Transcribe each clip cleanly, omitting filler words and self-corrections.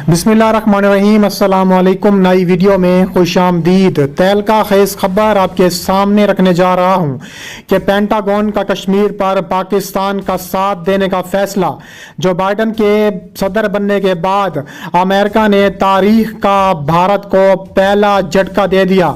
بسم اللہ الرحمن الرحیم۔ السلام علیکم۔ نئی ویڈیو میں خوش آمدید۔ تہلکہ خیز خبر آپ کے سامنے رکھنے جا رہا ہوں کہ پینٹاگون کا کشمیر پر پاکستان کا ساتھ دینے کا فیصلہ۔ جو بائیڈن کے صدر بننے کے بعد امریکہ نے تاریخ کا بھارت کو پہلا جھٹکا دے دیا۔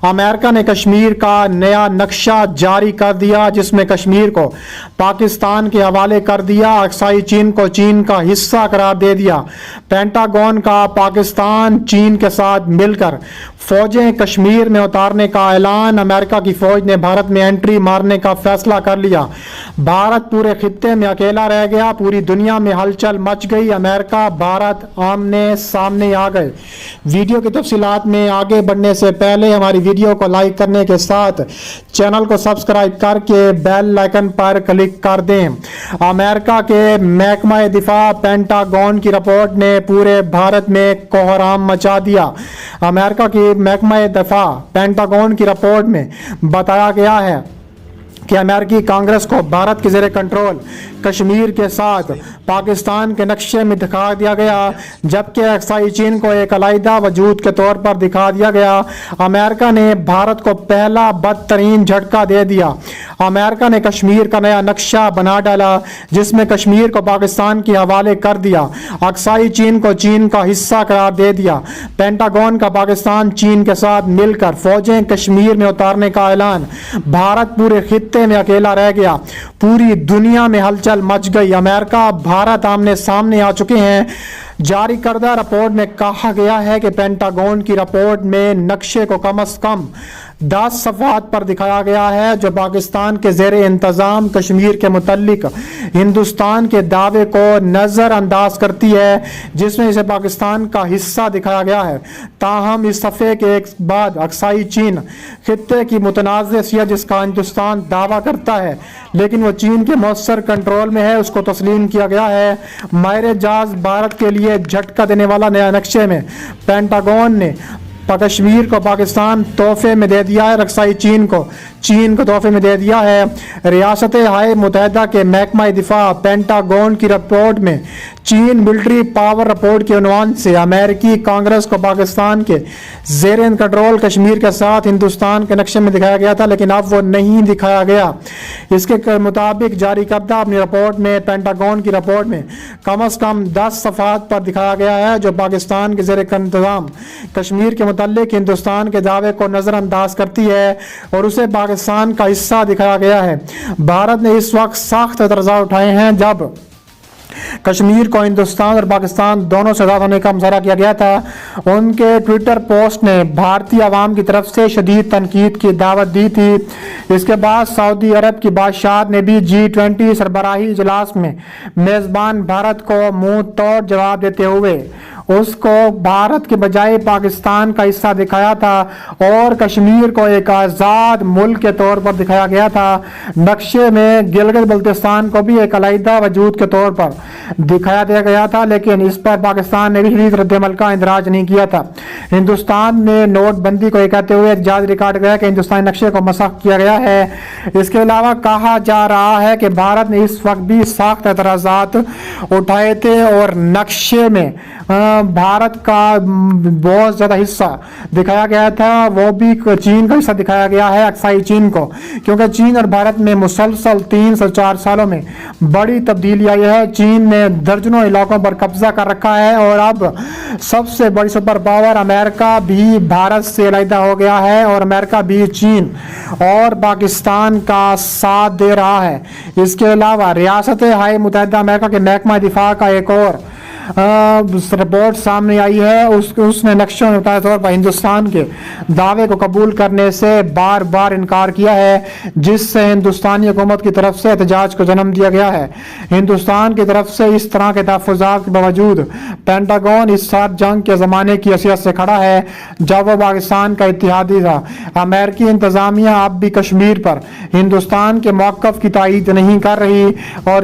امریکہ نے کشمیر کا نیا نقشہ جاری کر دیا، جس میں کشمیر کو پاکستان کے حوالے کر دیا، اقصی چین کو چین کا حصہ قرار دے دیا۔ پینٹاگون کا پاکستان چین کے ساتھ مل کر فوجیں کشمیر میں اتارنے کا اعلان۔ امریکہ کی فوج نے بھارت میں انٹری مارنے کا فیصلہ کر لیا۔ بھارت پورے خطے میں اکیلا رہ گیا، پوری دنیا میں ہلچل مچ گئی۔ امریکہ بھارت آمنے سامنے آ گئے۔ ویڈیو کی تفصیلات میں آگے بڑھنے سے پہلے ہماری ویڈیو کو لائک کرنے کے ساتھ چینل کو سبسکرائب کر کے بیل آئیکن پر کلک کر دیں۔ امریکہ کے محکمہ دفاع پینٹاگون کی رپورٹ نے پورے بھارت میں کوہرام مچا دیا۔ امریکہ کی محکمہ دفاع پینٹاگون کی رپورٹ میں بتایا گیا ہے کہ امریکی کانگریس کو بھارت کے زیر کنٹرول کشمیر کے ساتھ پاکستان کے نقشے میں دکھا دیا گیا، جبکہ اقصی چین کو ایک علیحدہ وجود کے طور پر دکھا دیا گیا۔ امریکہ نے بھارت کو پہلا بدترین جھٹکا دے دیا۔ امریکہ نے کشمیر کا نیا نقشہ بنا ڈالا، جس میں کشمیر کو پاکستان کے حوالے کر دیا، اقصی چین کو چین کا حصہ قرار دے دیا۔ پینٹاگون کا پاکستان چین کے ساتھ مل کر فوجیں کشمیر میں اتارنے کا اعلان۔ بھارت پورے خطے میں اکیلا رہ گیا، پوری دنیا میں ہلچل مچ گئی۔ امریکہ بھارت آمنے سامنے آ چکے ہیں۔ جاری کردہ رپورٹ میں کہا گیا ہے کہ پینٹاگون کی رپورٹ میں نقشے کو کم از کم 10 صفحات پر دکھایا گیا ہے، جو پاکستان کے زیر انتظام کشمیر کے متعلق ہندوستان کے دعوے کو نظر انداز کرتی ہے، جس میں اسے پاکستان کا حصہ دکھایا گیا ہے۔ تاہم اس صفحے کے ایک بعد اقصی چین خطے کی متنازع حیثیت، جس کا ہندوستان دعویٰ کرتا ہے لیکن وہ چین کے مؤثر کنٹرول میں ہے، اس کو تسلیم کیا گیا ہے۔ ماہر جاز بھارت کے لیے جھٹکا دینے والا نیا نقشے میں پینٹاگون نے کشمیر کو پاکستان تحفے میں دے دیا ہے، اقصی چین کو تحفے میں دے دیا ہے۔ ریاستہائے متحدہ کے محکمہ دفاع پینٹاگون کی رپورٹ میں چین ملٹری پاور رپورٹ کے عنوان سے امریکی کانگریس کو پاکستان کے زیر کنٹرول کشمیر کے ساتھ ہندوستان کے نقشے میں دکھایا گیا تھا، لیکن اب وہ نہیں دکھایا گیا۔ اس کے مطابق جاری کردہ اپنی رپورٹ میں پینٹاگون کی رپورٹ میں کم از کم 10 صفحات پر دکھایا گیا ہے، جو پاکستان کے زیر انتظام کشمیر کے متعلق ہندوستان کے دعوے کو نظر انداز کرتی ہے اور اسے پاکستان کا حصہ دکھایا گیا ہے۔ بھارت نے اس وقت سخت اعتراضات اٹھائے ہیں جب کشمیر کو ہندوستان اور پاکستان دونوں سے آزاد ہونے کا مظاہرہ کیا گیا تھا۔ ان کے ٹویٹر پوسٹ نے بھارتی عوام کی طرف سے شدید تنقید کی دعوت دی تھی۔ اس کے بعد سعودی عرب کی بادشاہت نے بھی G20 سربراہی اجلاس میں میزبان بھارت کو منہ توڑ جواب دیتے ہوئے اس کو بھارت کے بجائے پاکستان کا حصہ دکھایا تھا اور کشمیر کو ایک آزاد ملک کے طور پر دکھایا گیا تھا۔ نقشے میں گلگت بلتستان کو بھی ایک علیحدہ وجود کے طور پر دکھایا دیا گیا تھا، لیکن اس پر پاکستان نے بھی شدید رد عمل کا اندراج نہیں کیا تھا۔ ہندوستان نے نوٹ بندی کو یہ کہتے ہوئے احتجاج ریکارڈ کیا کہ ہندوستانی نقشے کو مسخ کیا گیا ہے۔ اس کے علاوہ کہا جا رہا ہے کہ بھارت نے اس وقت بھی سخت اعتراضات اٹھائے تھے اور نقشے میں بھارت کا بہت زیادہ حصہ دکھایا گیا تھا، وہ بھی چین کا حصہ دکھایا گیا ہے، اقصی چین کو، کیونکہ چین اور بھارت میں مسلسل 3 سے 4 سالوں میں بڑی تبدیلی آئی ہے۔ چین نے درجنوں علاقوں پر قبضہ کر رکھا ہے اور اب سب سے بڑی سپر پاور امریکہ بھی بھارت سے علیحدہ ہو گیا ہے اور امریکہ بھی چین اور پاکستان کا ساتھ دے رہا ہے۔ اس کے علاوہ ریاستہائے متحدہ امریکہ کے محکمہ دفاع کا ایک اور رپورٹ سامنے آئی ہے۔ اس نے نقشوں میں طور پر ہندوستان کے دعوے کو قبول کرنے سے بار بار انکار کیا ہے، جس سے ہندوستانی حکومت کی طرف سے احتجاج کو جنم دیا گیا ہے۔ ہندوستان کی طرف سے اس طرح کے تحفظات کے باوجود پینٹاگون اس ساتھ جنگ کے زمانے کی حیثیت سے کھڑا ہے جب وہ پاکستان کا اتحادی تھا۔ امریکی انتظامیہ اب بھی کشمیر پر ہندوستان کے موقف کی تائید نہیں کر رہی اور